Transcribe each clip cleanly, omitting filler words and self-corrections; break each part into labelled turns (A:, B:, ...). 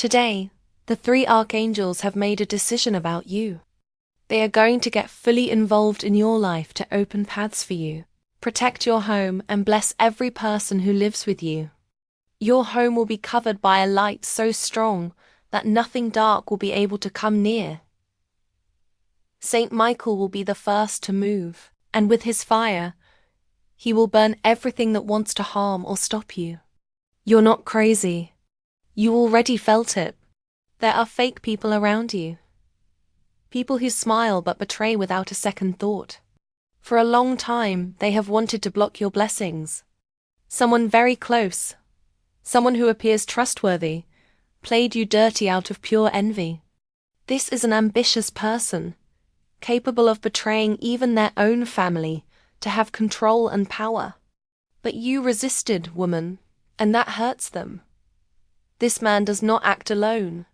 A: Today, the three archangels have made a decision about you. They are going to get fully involved in your life to open paths for you, protect your home, and bless every person who lives with you. Your home will be covered by a light so strong that nothing dark will be able to come near. Saint Michael will be the first to move, and with his fire, he will burn everything that wants to harm or stop you. You're not crazy. You already felt it. There are fake people around you. People who smile but betray without a second thought. For a long time, they have wanted to block your blessings. Someone very close, someone who appears trustworthy, played you dirty out of pure envy. This is an ambitious person, capable of betraying even their own family to have control and power. But you resisted, woman, and that hurts them. This man does not act alone.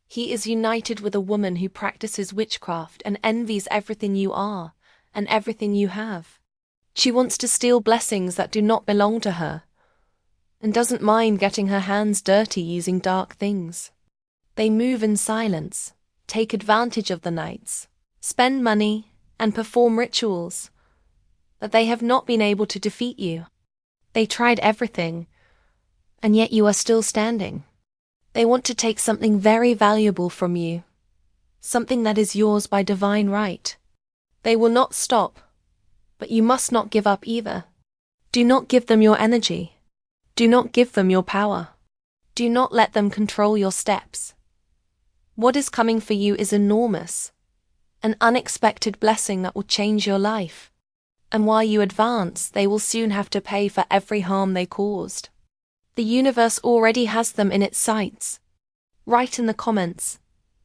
A: He is united with a woman who practices witchcraft and envies everything you are and everything you have. She wants to steal blessings that do not belong to her, and doesn't mind getting her hands dirty using dark things. They move in silence, take advantage of the nights, spend money, and perform rituals, but they have not been able to defeat you. They tried everything, and yet you are still standing. They want to take something very valuable from you, something that is yours by divine right. They will not stop, but you must not give up either. Do not give them your energy. Do not give them your power. Do not let them control your steps. What is coming for you is enormous, an unexpected blessing that will change your life. And while you advance, they will soon have to pay for every harm they caused. The universe already has them in its sights. Write in the comments,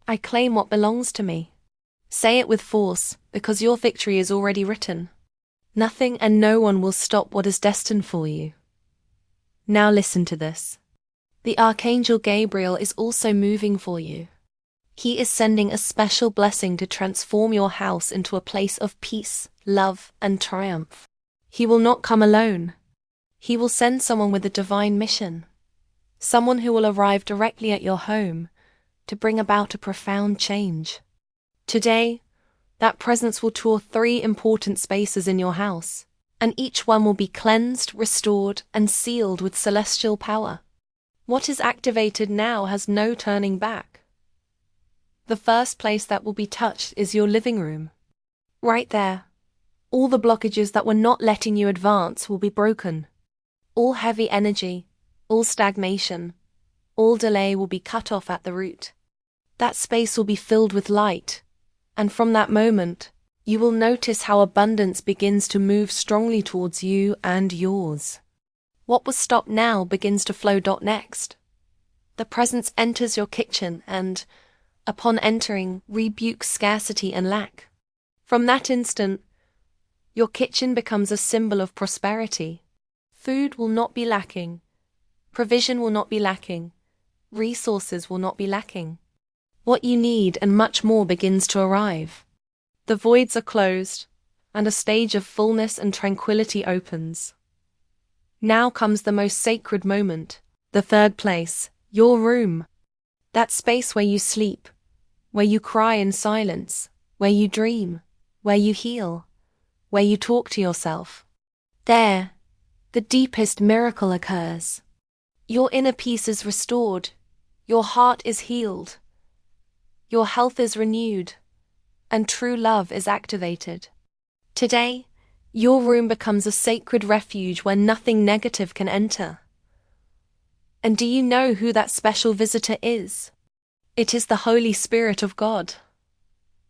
A: "I claim what belongs to me." Say it with force, because your victory is already written. Nothing and no one will stop what is destined for you. Now listen to this. The Archangel Gabriel is also moving for you. He is sending a special blessing to transform your house into a place of peace, love, and triumph. He will not come alone. He will send someone with a divine mission, someone who will arrive directly at your home to bring about a profound change. Today, that presence will tour 3 important spaces in your house, and each one will be cleansed, restored, and sealed with celestial power. What is activated now has no turning back. The first place that will be touched is your living room. Right there, all the blockages that were not letting you advance will be broken. All heavy energy, all stagnation, all delay will be cut off at the root. That space will be filled with light, and from that moment, you will notice how abundance begins to move strongly towards you and yours. What was stopped now begins to flow. Next, the presence enters your kitchen and, upon entering, rebukes scarcity and lack. From that instant, your kitchen becomes a symbol of prosperity. Food will not be lacking, provision will not be lacking, resources will not be lacking. What you need and much more begins to arrive. The voids are closed, and a stage of fullness and tranquility opens. Now comes the most sacred moment, the third place, your room. That space where you sleep, where you cry in silence, where you dream, where you heal, where you talk to yourself. There, the deepest miracle occurs. Your inner peace is restored, your heart is healed, your health is renewed, and true love is activated. Today, your room becomes a sacred refuge where nothing negative can enter. And do you know who that special visitor is? It is the Holy Spirit of God.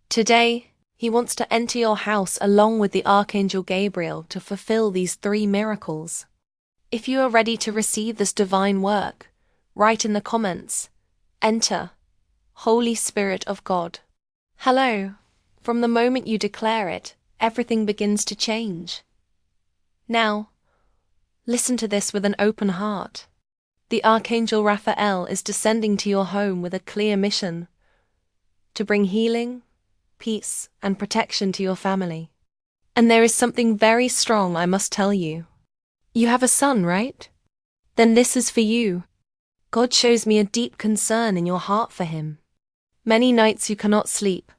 A: Today, He wants to enter your house along with the Archangel Gabriel to fulfill these 3 miracles. If you are ready to receive this divine work, write in the comments, "Enter, Holy Spirit of God." Hello. From the moment you declare it, everything begins to change. Now, listen to this with an open heart. The Archangel Raphael is descending to your home with a clear mission: to bring healing, peace, and protection to your family. And there is something very strong I must tell you. You have a son, right? Then this is for you. God shows me a deep concern in your heart for him. Many nights you cannot sleep.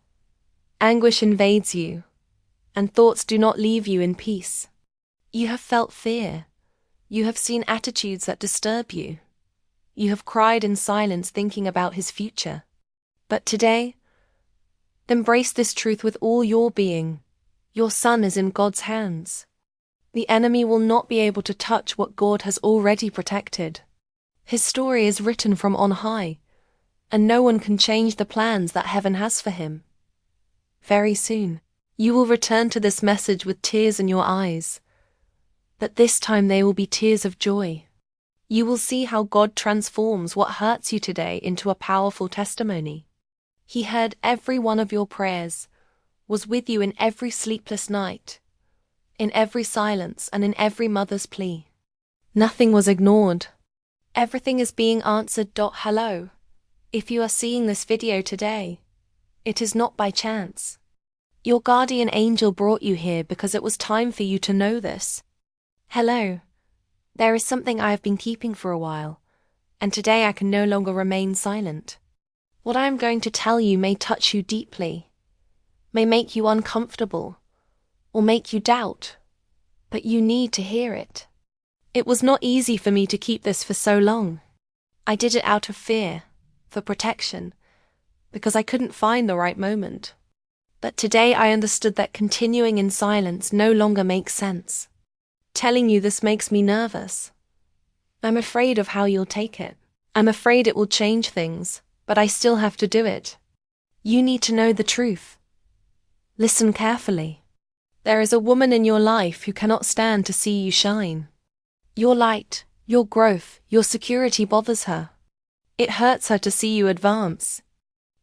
A: Anguish invades you, and thoughts do not leave you in peace. You have felt fear. You have seen attitudes that disturb you. You have cried in silence thinking about his future. But today, embrace this truth with all your being. Your son is in God's hands. The enemy will not be able to touch what God has already protected. His story is written from on high, and no one can change the plans that heaven has for him. Very soon, you will return to this message with tears in your eyes, but this time they will be tears of joy. You will see how God transforms what hurts you today into a powerful testimony. He heard every one of your prayers, was with you in every sleepless night, in every silence and in every mother's plea. Nothing was ignored. Everything is being answered. Hello. If you are seeing this video today, it is not by chance. Your guardian angel brought you here because it was time for you to know this. Hello. There is something I have been keeping for a while, and today I can no longer remain silent. What I am going to tell you may touch you deeply, may make you uncomfortable, or make you doubt, but you need to hear it. It was not easy for me to keep this for so long. I did it out of fear, for protection, because I couldn't find the right moment. But today I understood that continuing in silence no longer makes sense. Telling you this makes me nervous. I'm afraid of how you'll take it. I'm afraid it will change things, but I still have to do it. You need to know the truth. Listen carefully. There is a woman in your life who cannot stand to see you shine. Your light, your growth, your security bothers her. It hurts her to see you advance.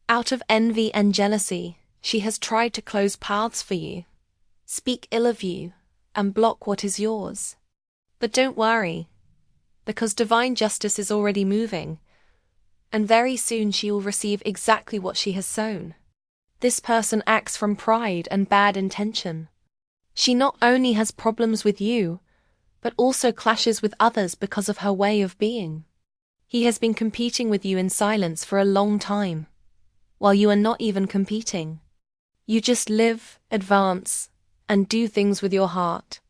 A: Out of envy and jealousy, she has tried to close paths for you, speak ill of you, and block what is yours. But don't worry, because divine justice is already moving, and very soon she will receive exactly what she has sown. This person acts from pride and bad intention. She not only has problems with you, but also clashes with others because of her way of being. He has been competing with you in silence for a long time, while you are not even competing. You just live, advance, and do things with your heart.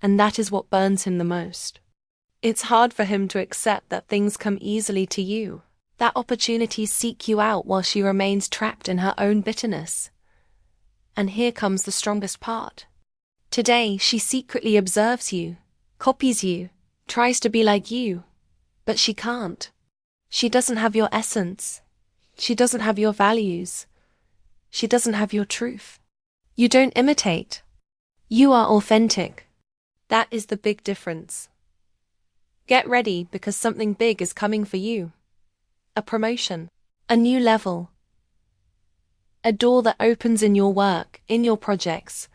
A: And that is what burns him the most. It's hard for him to accept that things come easily to you, that opportunities seek you out while she remains trapped in her own bitterness. And here comes the strongest part. Today, she secretly observes you, copies you, tries to be like you, but she can't. She doesn't have your essence. She doesn't have your values. She doesn't have your truth. You don't imitate. You are authentic. That is the big difference. Get ready because something big is coming for you. A promotion, a new level, a door that opens in your work, in your projects,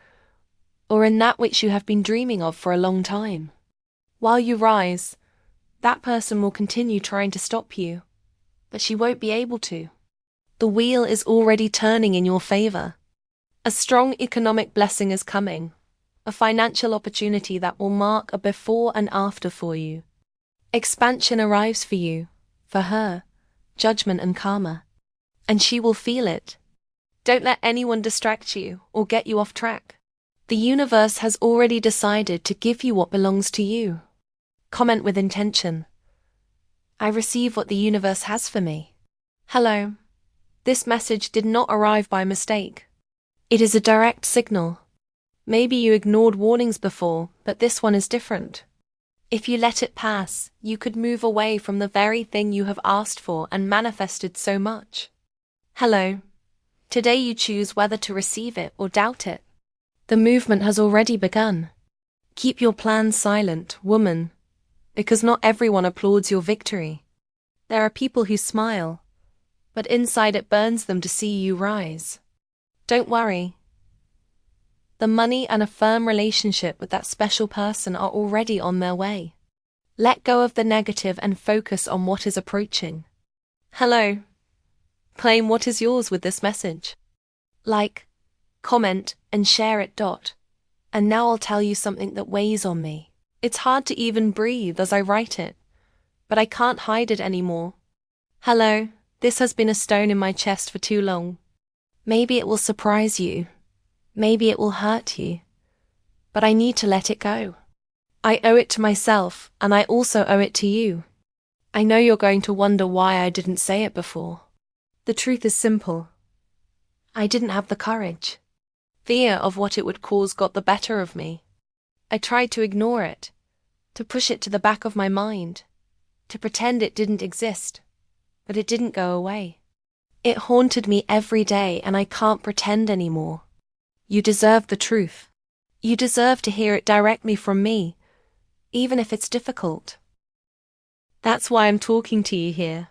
A: or in that which you have been dreaming of for a long time. While you rise, that person will continue trying to stop you, but she won't be able to. The wheel is already turning in your favor. A strong economic blessing is coming, a financial opportunity that will mark a before and after for you. Expansion arrives for you, for her, judgment and karma, and she will feel it. Don't let anyone distract you or get you off track. The universe has already decided to give you what belongs to you. Comment with intention. I receive what the universe has for me. Hello. This message did not arrive by mistake. It is a direct signal. Maybe you ignored warnings before, but this one is different. If you let it pass, you could move away from the very thing you have asked for and manifested so much. Hello. Today you choose whether to receive it or doubt it. The movement has already begun. Keep your plans silent, woman, because not everyone applauds your victory. There are people who smile, but inside it burns them to see you rise. Don't worry. The money and a firm relationship with that special person are already on their way. Let go of the negative and focus on what is approaching. Hello. Claim what is yours with this message. Like, comment, and share it. And now I'll tell you something that weighs on me. It's hard to even breathe as I write it, but I can't hide it anymore. Hello, this has been a stone in my chest for too long. Maybe it will surprise you. Maybe it will hurt you. But I need to let it go. I owe it to myself, and I also owe it to you. I know you're going to wonder why I didn't say it before. The truth is simple. I didn't have the courage. Fear of what it would cause got the better of me. I tried to ignore it, to push it to the back of my mind, to pretend it didn't exist, but it didn't go away. It haunted me every day, and I can't pretend anymore. You deserve the truth. You deserve to hear it directly from me, even if it's difficult. That's why I'm talking to you here.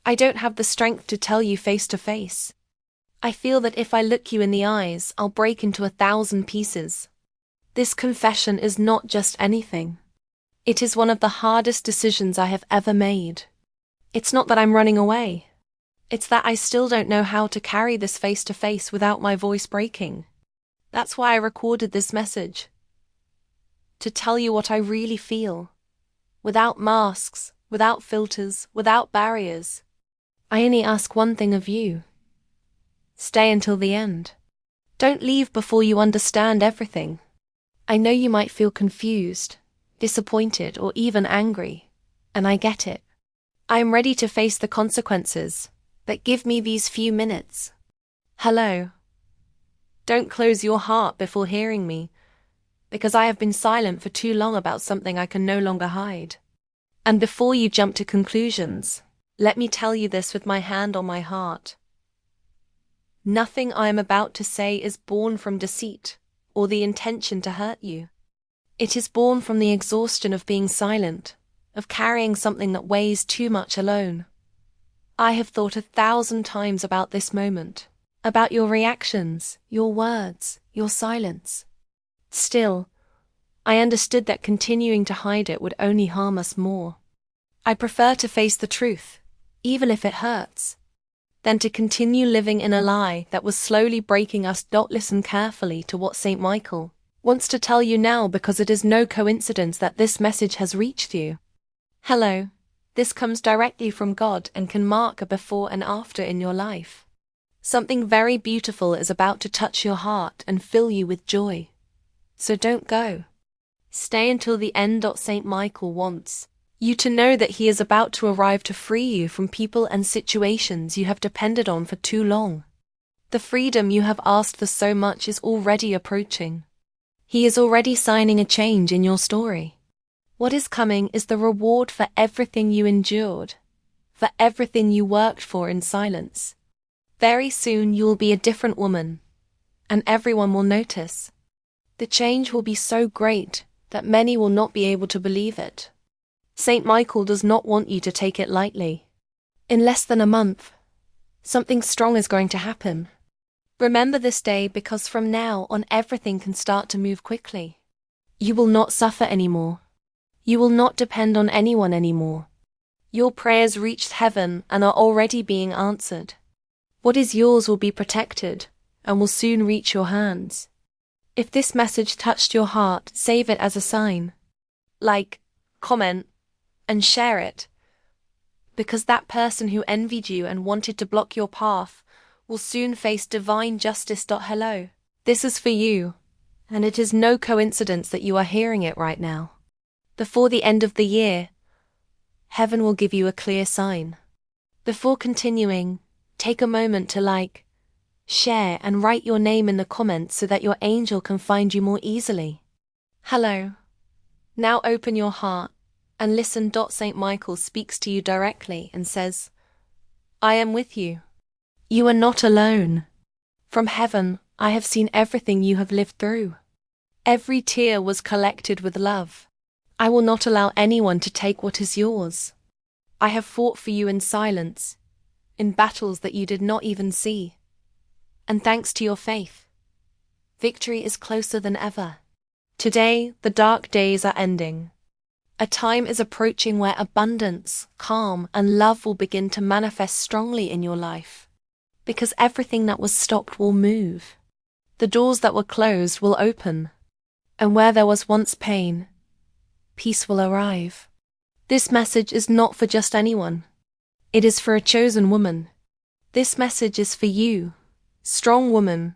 A: I don't have the strength to tell you face to face. I feel that if I look you in the eyes, I'll break into 1,000 pieces. This confession is not just anything. It is one of the hardest decisions I have ever made. It's not that I'm running away. It's that I still don't know how to carry this face to face without my voice breaking. That's why I recorded this message. To tell you what I really feel. Without masks, without filters, without barriers. I only ask one thing of you. Stay until the end. Don't leave before you understand everything. I know you might feel confused, disappointed, or even angry, and I get it. I am ready to face the consequences, but give me these few minutes. Hello. Don't close your heart before hearing me, because I have been silent for too long about something I can no longer hide. And before you jump to conclusions, let me tell you this with my hand on my heart. Nothing I am about to say is born from deceit or the intention to hurt you. It is born from the exhaustion of being silent, of carrying something that weighs too much alone. I have thought 1,000 times about this moment, about your reactions, your words, your silence. Still, I understood that continuing to hide it would only harm us more. I prefer to face the truth, even if it hurts, than to continue living in a lie that was slowly breaking us. Listen carefully to what Saint Michael wants to tell you now, because it is no coincidence that this message has reached you. Hello, this comes directly from God and can mark a before and after in your life. Something very beautiful is about to touch your heart and fill you with joy. So don't go. Stay until the end. Saint Michael wants you to know that he is about to arrive to free you from people and situations you have depended on for too long. The freedom you have asked for so much is already approaching. He is already signing a change in your story. What is coming is the reward for everything you endured, for everything you worked for in silence. Very soon you will be a different woman, and everyone will notice. The change will be so great that many will not be able to believe it. Saint Michael does not want you to take it lightly. In less than a month, something strong is going to happen. Remember this day, because from now on everything can start to move quickly. You will not suffer anymore. You will not depend on anyone anymore. Your prayers reached heaven and are already being answered. What is yours will be protected and will soon reach your hands. If this message touched your heart, save it as a sign. Like, comment, and share it. Because that person who envied you and wanted to block your path will soon face divine justice. Hello. This is for you, and it is no coincidence that you are hearing it right now. Before the end of the year, heaven will give you a clear sign. Before continuing, take a moment to like, share, and write your name in the comments so that your angel can find you more easily. Hello. Now open your heart and listen. Saint Michael speaks to you directly and says, I am with you. You are not alone. From heaven, I have seen everything you have lived through. Every tear was collected with love. I will not allow anyone to take what is yours. I have fought for you in silence, in battles that you did not even see. And thanks to your faith, victory is closer than ever. Today, the dark days are ending. A time is approaching where abundance, calm, and love will begin to manifest strongly in your life. Because everything that was stopped will move. The doors that were closed will open. And where there was once pain, peace will arrive. This message is not for just anyone. It is for a chosen woman. This message is for you, strong woman,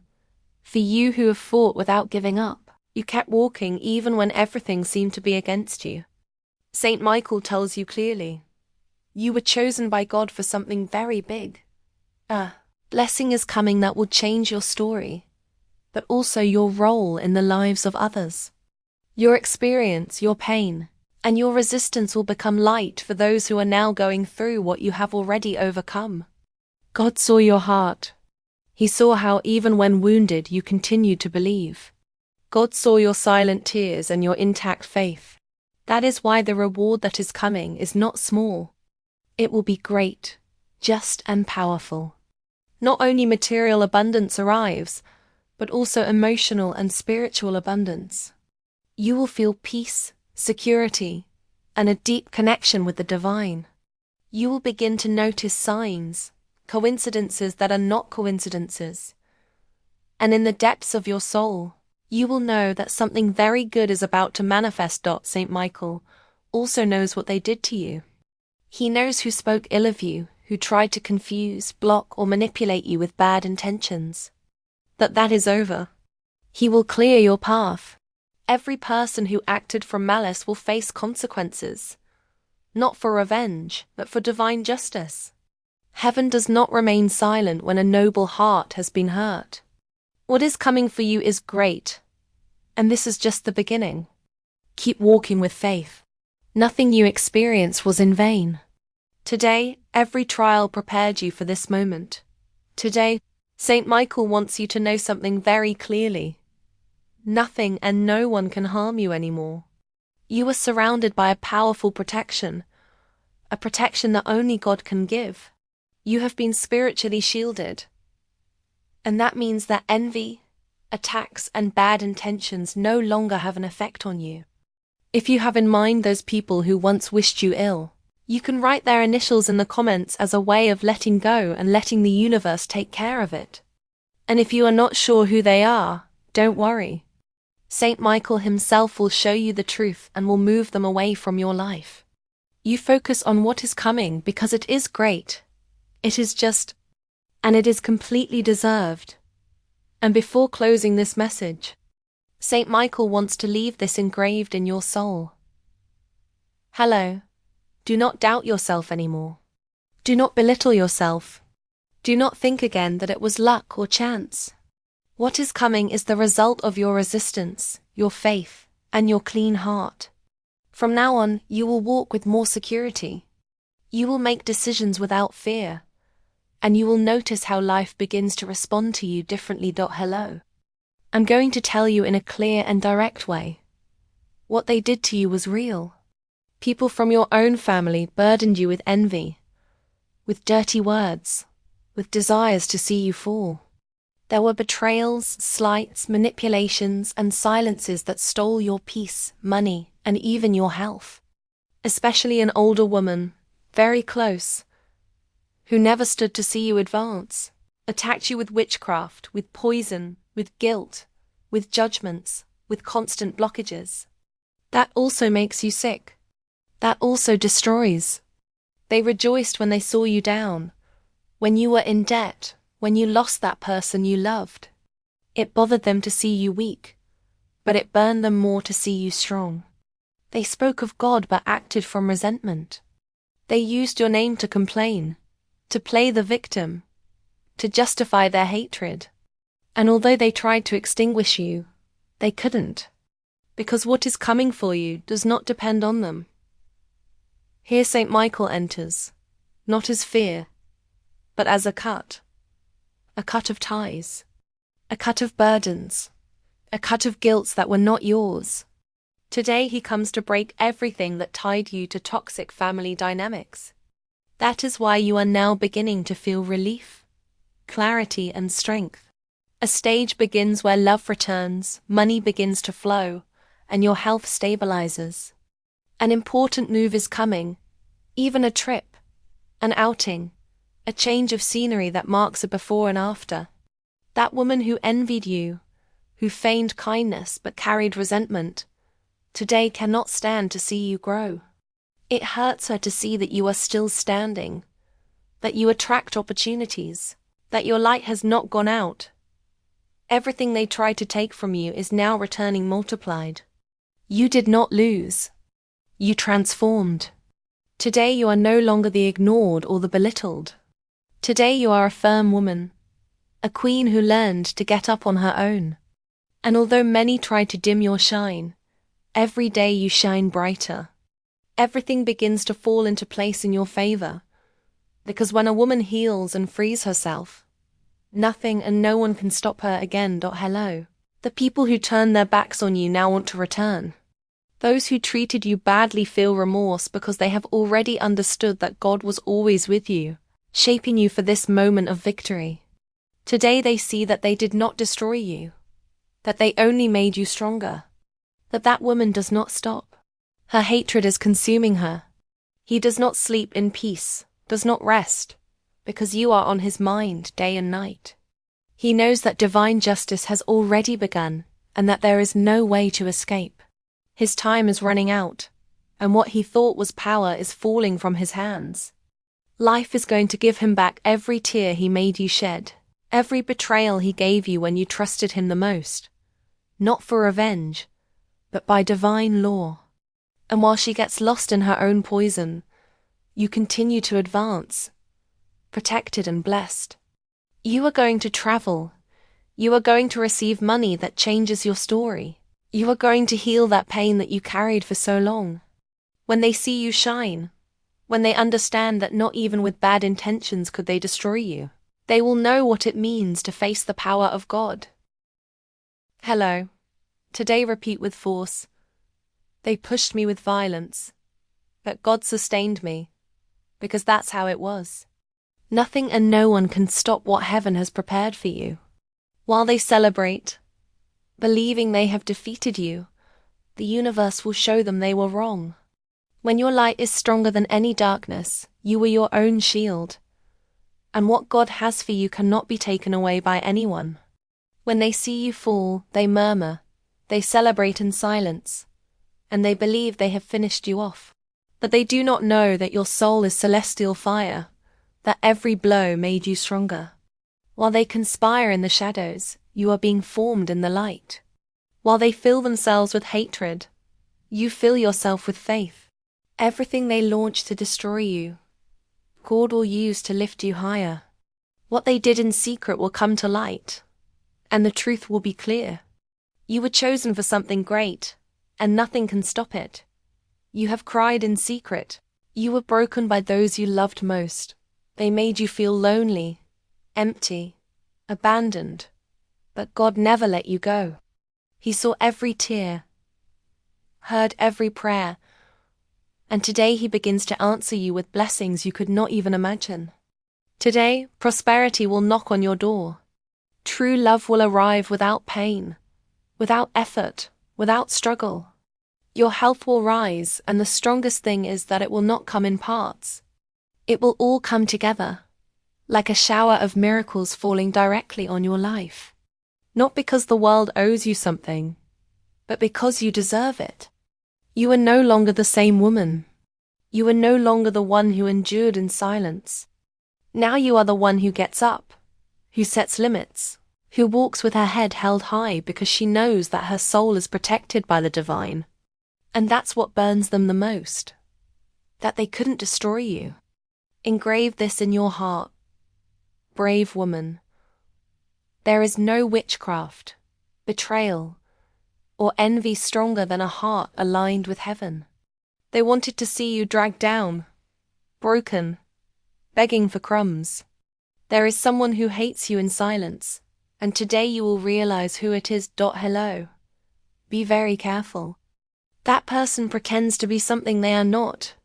A: for you who have fought without giving up. You kept walking even when everything seemed to be against you. Saint Michael tells you clearly, you were chosen by God for something very big. A blessing is coming that will change your story, but also your role in the lives of others. Your experience, your pain, and your resistance will become light for those who are now going through what you have already overcome. God saw your heart. He saw how even when wounded you continued to believe. God saw your silent tears and your intact faith. That is why the reward that is coming is not small. It will be great, just and powerful. Not only material abundance arrives, but also emotional and spiritual abundance. You will feel peace, security, and a deep connection with the divine. You will begin to notice signs, coincidences that are not coincidences. And in the depths of your soul, you will know that something very good is about to manifest. Saint Michael also knows what they did to you. He knows who spoke ill of you, who tried to confuse, block, or manipulate you with bad intentions. That is over. He will clear your path. Every person who acted from malice will face consequences, not for revenge, but for divine justice. Heaven does not remain silent when a noble heart has been hurt. What is coming for you is great, and this is just the beginning. Keep walking with faith. Nothing you experienced was in vain. Today, every trial prepared you for this moment. Today, Saint Michael wants you to know something very clearly. Nothing and no one can harm you anymore. You are surrounded by a powerful protection, a protection that only God can give. You have been spiritually shielded. And that means that envy, attacks, and bad intentions no longer have an effect on you. If you have in mind those people who once wished you ill, you can write their initials in the comments as a way of letting go and letting the universe take care of it. And if you are not sure who they are, don't worry. Saint Michael himself will show you the truth and will move them away from your life. You focus on what is coming because it is great. It is just, and it is completely deserved. And before closing this message, Saint Michael wants to leave this engraved in your soul. Hello. Do not doubt yourself anymore. Do not belittle yourself. Do not think again that it was luck or chance. What is coming is the result of your resistance, your faith, and your clean heart. From now on, you will walk with more security. You will make decisions without fear. And you will notice how life begins to respond to you differently. Hello. I'm going to tell you in a clear and direct way. What they did to you was real. People from your own family burdened you with envy, with dirty words, with desires to see you fall. There were betrayals, slights, manipulations, and silences that stole your peace, money, and even your health. Especially an older woman, very close, who never stood to see you advance, attacked you with witchcraft, with poison, with guilt, with judgments, with constant blockages. That also makes you sick. That also destroys. They rejoiced when they saw you down, when you were in debt, when you lost that person you loved. It bothered them to see you weak, but it burned them more to see you strong. They spoke of God but acted from resentment. They used your name to complain, to play the victim, to justify their hatred. And although they tried to extinguish you, they couldn't, because what is coming for you does not depend on them. Here Saint Michael enters, not as fear, but as a cut of ties, a cut of burdens, a cut of guilts that were not yours. Today he comes to break everything that tied you to toxic family dynamics. That is why you are now beginning to feel relief, clarity, and strength. A stage begins where love returns, money begins to flow, and your health stabilizes. An important move is coming, even a trip, an outing, a change of scenery that marks a before and after. That woman who envied you, who feigned kindness but carried resentment, today cannot stand to see you grow. It hurts her to see that you are still standing, that you attract opportunities, that your light has not gone out. Everything they tried to take from you is now returning multiplied. You did not lose. You transformed. Today you are no longer the ignored or the belittled. Today you are a firm woman, a queen who learned to get up on her own. And although many tried to dim your shine, every day you shine brighter. Everything begins to fall into place in your favor, because when a woman heals and frees herself, nothing and no one can stop her again. Hello. The people who turned their backs on you now want to return. Those who treated you badly feel remorse because they have already understood that God was always with you, shaping you for this moment of victory. Today they see that they did not destroy you, that they only made you stronger, that woman does not stop. Her hatred is consuming her. He does not sleep in peace, does not rest, because you are on his mind day and night. He knows that divine justice has already begun and that there is no way to escape. His time is running out, and what he thought was power is falling from his hands. Life is going to give him back every tear he made you shed, every betrayal he gave you when you trusted him the most, not for revenge, but by divine law. And while she gets lost in her own poison, you continue to advance, protected and blessed. You are going to travel. You are going to receive money that changes your story. You are going to heal that pain that you carried for so long. When they see you shine, when they understand that not even with bad intentions could they destroy you, they will know what it means to face the power of God. Hello. Today repeat with force. They pushed me with violence, but God sustained me, because that's how it was. Nothing and no one can stop what heaven has prepared for you. While they celebrate, believing they have defeated you, the universe will show them they were wrong. When your light is stronger than any darkness, you were your own shield, and what God has for you cannot be taken away by anyone. When they see you fall, they murmur, they celebrate in silence, and they believe they have finished you off. But they do not know that your soul is celestial fire, that every blow made you stronger. While they conspire in the shadows, you are being formed in the light. While they fill themselves with hatred, you fill yourself with faith. Everything they launch to destroy you, God will use to lift you higher. What they did in secret will come to light, and the truth will be clear. You were chosen for something great, and nothing can stop it. You have cried in secret. You were broken by those you loved most. They made you feel lonely, empty, abandoned. But God never let you go. He saw every tear, heard every prayer, and today he begins to answer you with blessings you could not even imagine. Today, prosperity will knock on your door. True love will arrive without pain, without effort, without struggle. Your health will rise, and the strongest thing is that it will not come in parts. It will all come together, like a shower of miracles falling directly on your life. Not because the world owes you something, but because you deserve it. You are no longer the same woman. You are no longer the one who endured in silence. Now you are the one who gets up, who sets limits, who walks with her head held high because she knows that her soul is protected by the divine. And that's what burns them the most, that they couldn't destroy you. Engrave this in your heart, brave woman. There is no witchcraft, betrayal, or envy stronger than a heart aligned with heaven. They wanted to see you dragged down, broken, begging for crumbs. There is someone who hates you in silence, and today you will realize who it is. Hello. Be very careful. That person pretends to be something they are not.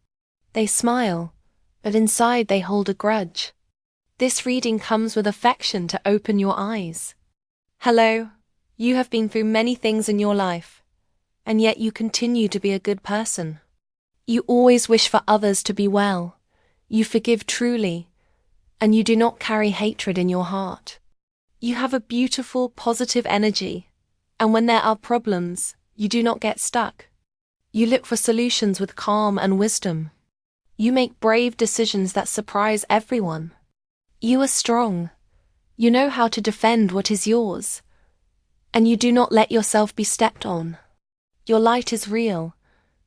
A: They smile, but inside they hold a grudge. This reading comes with affection to open your eyes. Hello, you have been through many things in your life, and yet you continue to be a good person. You always wish for others to be well. You forgive truly, and you do not carry hatred in your heart. You have a beautiful, positive energy, and when there are problems, you do not get stuck. You look for solutions with calm and wisdom. You make brave decisions that surprise everyone. You are strong. You know how to defend what is yours. And you do not let yourself be stepped on. Your light is real,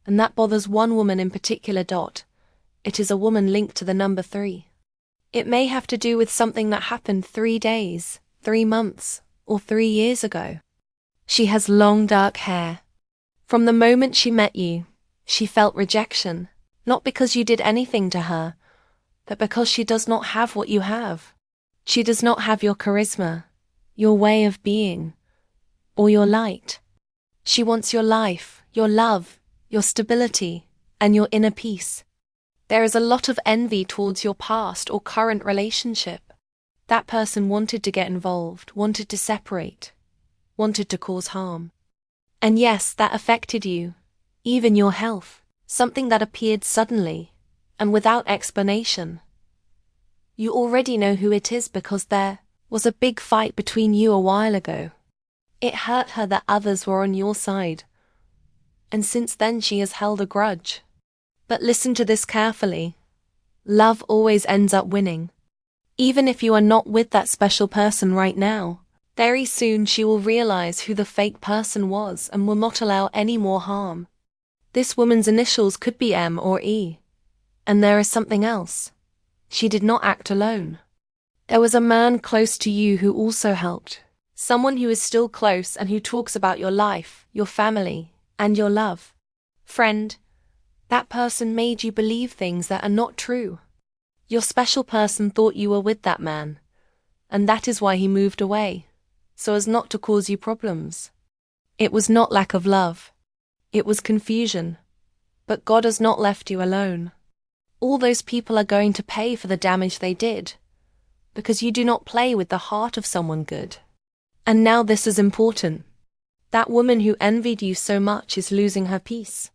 A: and that bothers one woman in particular. It is a woman linked to the number 3. It may have to do with something that happened 3 days, 3 months, or 3 years ago. She has long dark hair. From the moment she met you, she felt rejection, not because you did anything to her, but because she does not have what you have. She does not have your charisma, your way of being, or your light. She wants your life, your love, your stability, and your inner peace. There is a lot of envy towards your past or current relationship. That person wanted to get involved, wanted to separate, wanted to cause harm. And yes, that affected you, even your health, something that appeared suddenly and without explanation. You already know who it is because there was a big fight between you a while ago. It hurt her that others were on your side, and since then she has held a grudge. But listen to this carefully. Love always ends up winning. Even if you are not with that special person right now, very soon she will realize who the fake person was and will not allow any more harm. This woman's initials could be M or E. And there is something else. She did not act alone. There was a man close to you who also helped. Someone who is still close and who talks about your life, your family, and your love. Friend, that person made you believe things that are not true. Your special person thought you were with that man, and that is why he moved away, so as not to cause you problems. It was not lack of love. It was confusion. But God has not left you alone. All those people are going to pay for the damage they did, because you do not play with the heart of someone good. And now this is important. That woman who envied you so much is losing her peace.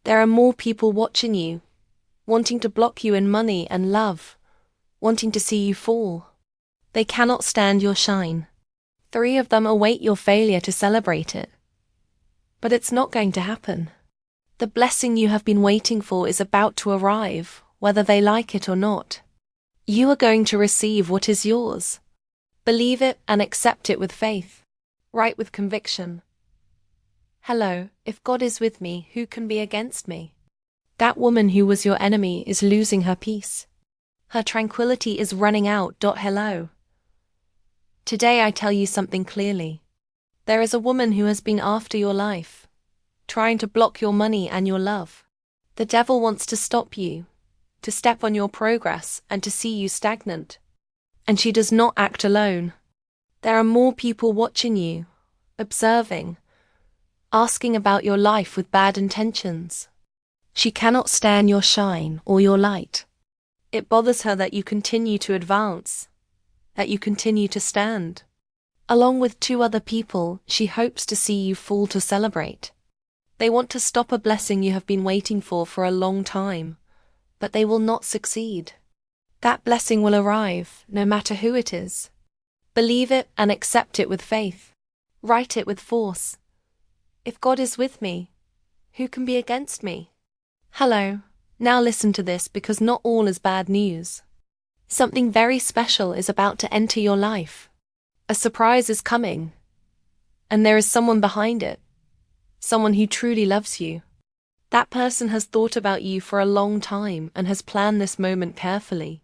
A: There are more people watching you, wanting to block you in money and love, wanting to see you fall. They cannot stand your shine. 3 of them await your failure to celebrate it. But it's not going to happen. The blessing you have been waiting for is about to arrive, whether they like it or not. You are going to receive what is yours. Believe it and accept it with faith. Write with conviction. Hello, if God is with me, who can be against me? That woman who was your enemy is losing her peace. Her tranquility is running out. Hello. Today I tell you something clearly. There is a woman who has been after your life, trying to block your money and your love. The devil wants to stop you, to step on your progress and to see you stagnant. And she does not act alone. There are more people watching you, observing, asking about your life with bad intentions. She cannot stand your shine or your light. It bothers her that you continue to advance, that you continue to stand. Along with 2 other people, she hopes to see you fall to celebrate. They want to stop a blessing you have been waiting for a long time, but they will not succeed. That blessing will arrive, no matter who it is. Believe it and accept it with faith. Write it with force. If God is with me, who can be against me? Hello, now listen to this because not all is bad news. Something very special is about to enter your life. A surprise is coming, and there is someone behind it, someone who truly loves you. That person has thought about you for a long time and has planned this moment carefully.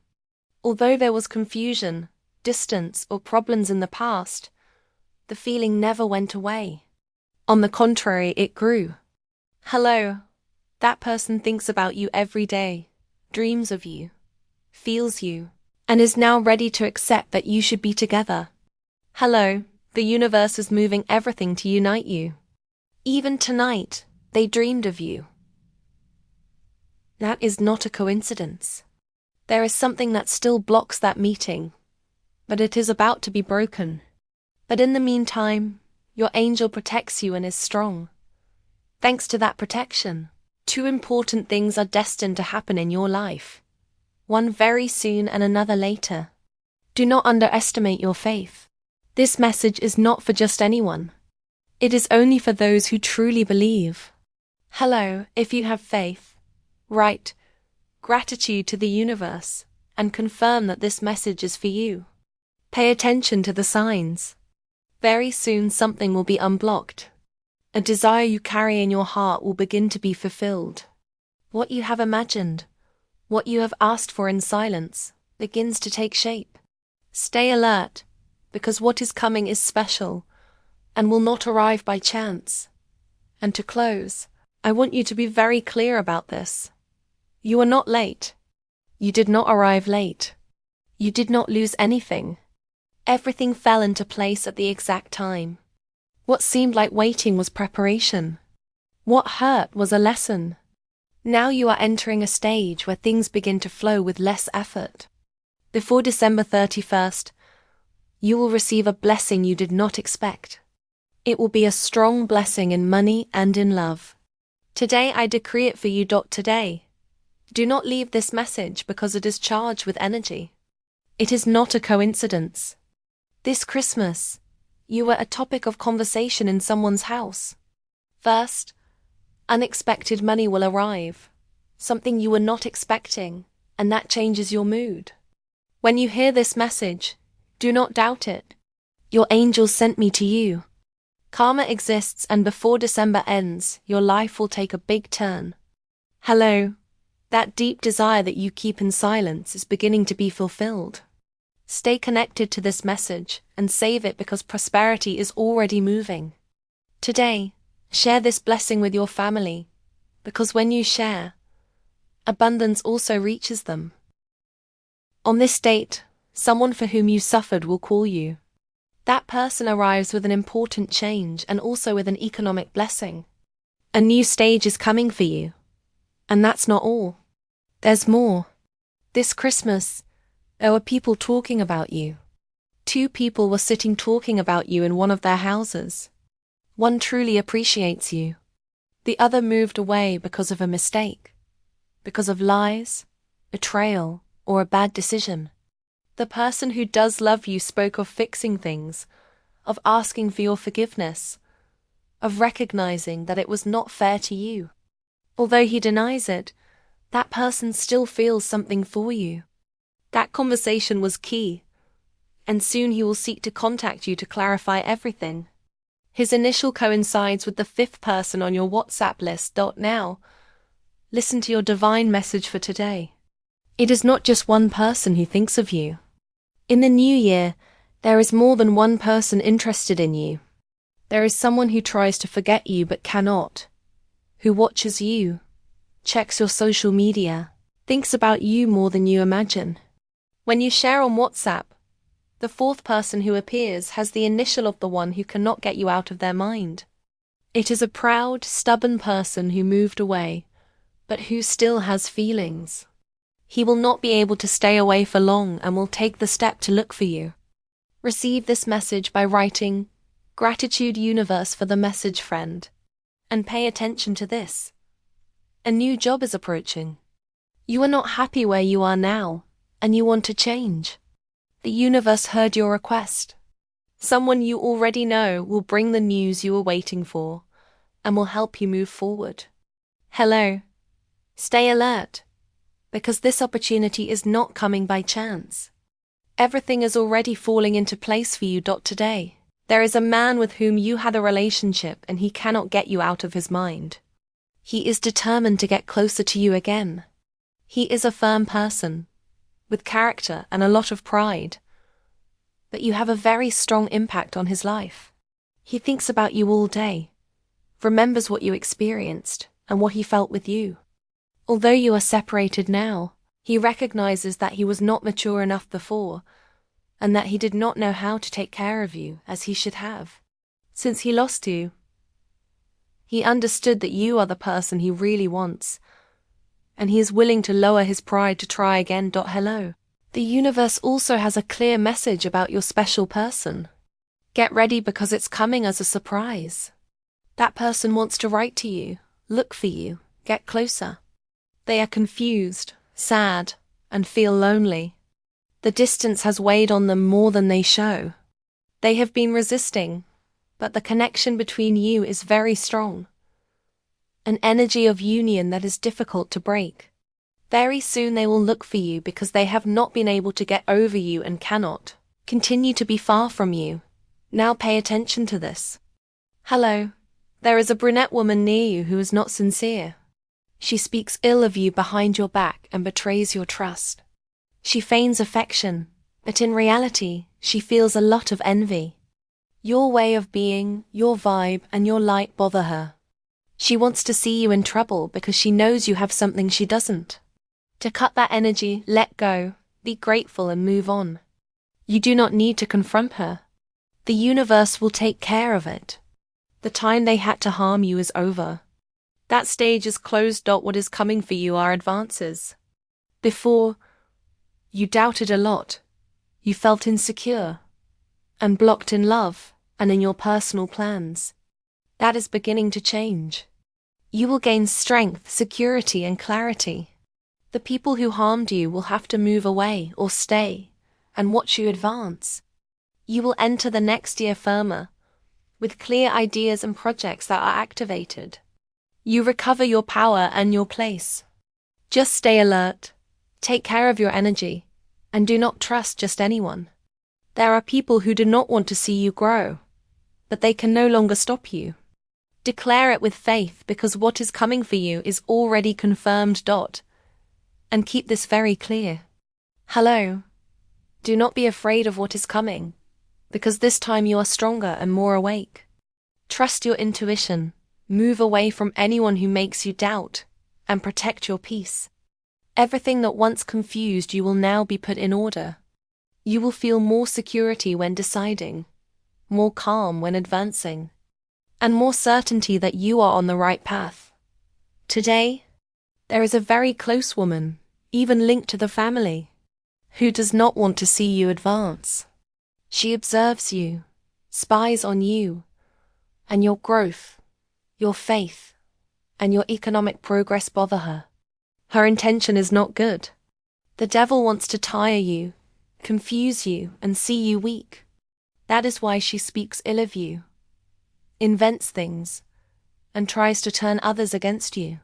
A: Although there was confusion, distance, or problems in the past, the feeling never went away. On the contrary, it grew. Hello, that person thinks about you every day, dreams of you, feels you, and is now ready to accept that you should be together. Hello, the universe is moving everything to unite you. Even tonight, they dreamed of you. That is not a coincidence. There is something that still blocks that meeting, but it is about to be broken. But in the meantime, your angel protects you and is strong. Thanks to that protection, 2 important things are destined to happen in your life. One very soon and another later. Do not underestimate your faith. This message is not for just anyone. It is only for those who truly believe. Hello, if you have faith, write, gratitude to the universe, and confirm that this message is for you. Pay attention to the signs. Very soon something will be unblocked. A desire you carry in your heart will begin to be fulfilled. What you have imagined, what you have asked for in silence, begins to take shape. Stay alert, because what is coming is special, and will not arrive by chance. And to close, I want you to be very clear about this. You are not late. You did not arrive late. You did not lose anything. Everything fell into place at the exact time. What seemed like waiting was preparation. What hurt was a lesson. Now you are entering a stage where things begin to flow with less effort. Before December 31st, you will receive a blessing you did not expect. It will be a strong blessing in money and in love. Today I decree it for you. Today. Do not leave this message because it is charged with energy. It is not a coincidence. This Christmas, you were a topic of conversation in someone's house. First, unexpected money will arrive, something you were not expecting, and that changes your mood. When you hear this message, do not doubt it. Your angels sent me to you. Karma exists, and before December ends, your life will take a big turn. Hello. That deep desire that you keep in silence is beginning to be fulfilled. Stay connected to this message and save it because prosperity is already moving. Today, share this blessing with your family, because when you share, abundance also reaches them. On this date, someone for whom you suffered will call you. That person arrives with an important change and also with an economic blessing. A new stage is coming for you. And that's not all. There's more. This Christmas, there were people talking about you. 2 people were sitting talking about you in one of their houses. One truly appreciates you. The other moved away because of a mistake, because of lies, betrayal, or a bad decision. The person who does love you spoke of fixing things, of asking for your forgiveness, of recognizing that it was not fair to you. Although he denies it, that person still feels something for you. That conversation was key, and soon he will seek to contact you to clarify everything. His initial coincides with the 5th person on your WhatsApp list. Now, listen to your divine message for today. It is not just one person who thinks of you. In the new year, there is more than one person interested in you. There is someone who tries to forget you but cannot, who watches you, checks your social media, thinks about you more than you imagine. When you share on WhatsApp, the 4th person who appears has the initial of the one who cannot get you out of their mind. It is a proud, stubborn person who moved away, but who still has feelings. He will not be able to stay away for long and will take the step to look for you. Receive this message by writing, "Gratitude Universe for the message, friend." And pay attention to this. A new job is approaching. You are not happy where you are now, and you want to change. The universe heard your request. Someone you already know will bring the news you were waiting for, and will help you move forward. Hello. Stay alert, because this opportunity is not coming by chance. Everything is already falling into place for you. Today, there is a man with whom you had a relationship and he cannot get you out of his mind. He is determined to get closer to you again. He is a firm person, with character and a lot of pride. But you have a very strong impact on his life. He thinks about you all day, remembers what you experienced and what he felt with you. Although you are separated now, he recognizes that he was not mature enough before, and that he did not know how to take care of you as he should have. Since he lost you, he understood that you are the person he really wants, and he is willing to lower his pride to try again. Hello. The universe also has a clear message about your special person. Get ready because it's coming as a surprise. That person wants to write to you, look for you, get closer. They are confused, sad, and feel lonely. The distance has weighed on them more than they show. They have been resisting, but the connection between you is very strong. An energy of union that is difficult to break. Very soon they will look for you because they have not been able to get over you and cannot continue to be far from you. Now pay attention to this. Hello. There is a brunette woman near you who is not sincere. She speaks ill of you behind your back and betrays your trust. She feigns affection, but in reality, she feels a lot of envy. Your way of being, your vibe, and your light bother her. She wants to see you in trouble because she knows you have something she doesn't. To cut that energy, let go, be grateful and move on. You do not need to confront her. The universe will take care of it. The time they had to harm you is over. That stage is closed. What is coming for you are advances. Before, you doubted a lot. You felt insecure and blocked in love and in your personal plans. That is beginning to change. You will gain strength, security, and clarity. The people who harmed you will have to move away or stay and watch you advance. You will enter the next year firmer, with clear ideas and projects that are activated. You recover your power and your place. Just stay alert, take care of your energy, and do not trust just anyone. There are people who do not want to see you grow, but they can no longer stop you. Declare it with faith because what is coming for you is already confirmed. And keep this very clear. Hello. Do not be afraid of what is coming, because this time you are stronger and more awake. Trust your intuition, move away from anyone who makes you doubt, and protect your peace. Everything that once confused you will now be put in order. You will feel more security when deciding, more calm when advancing, and more certainty that you are on the right path. Today, there is a very close woman, even linked to the family, who does not want to see you advance. She observes you, spies on you, and your growth, your faith, and your economic progress bother her. Her intention is not good. The devil wants to tire you, confuse you, and see you weak. That is why she speaks ill of you, invents things, and tries to turn others against you.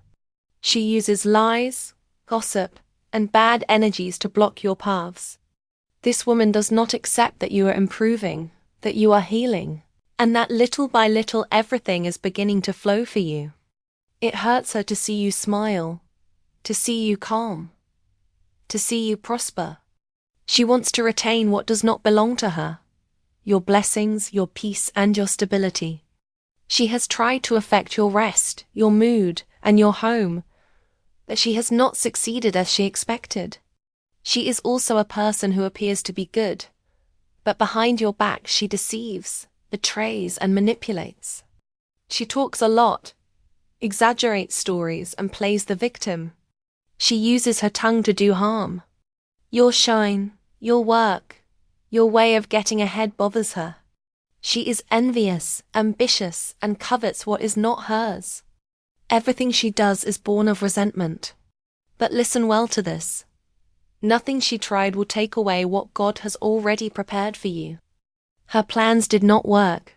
A: She uses lies, gossip, and bad energies to block your paths. This woman does not accept that you are improving, that you are healing, and that little by little everything is beginning to flow for you. It hurts her to see you smile, to see you calm, to see you prosper. She wants to retain what does not belong to her, your blessings, your peace, and your stability. She has tried to affect your rest, your mood, and your home, but she has not succeeded as she expected. She is also a person who appears to be good, but behind your back she deceives, betrays, and manipulates. She talks a lot, exaggerates stories, and plays the victim. She uses her tongue to do harm. Your shine, your work, your way of getting ahead bothers her. She is envious, ambitious, and covets what is not hers. Everything she does is born of resentment. But listen well to this. Nothing she tried will take away what God has already prepared for you. Her plans did not work,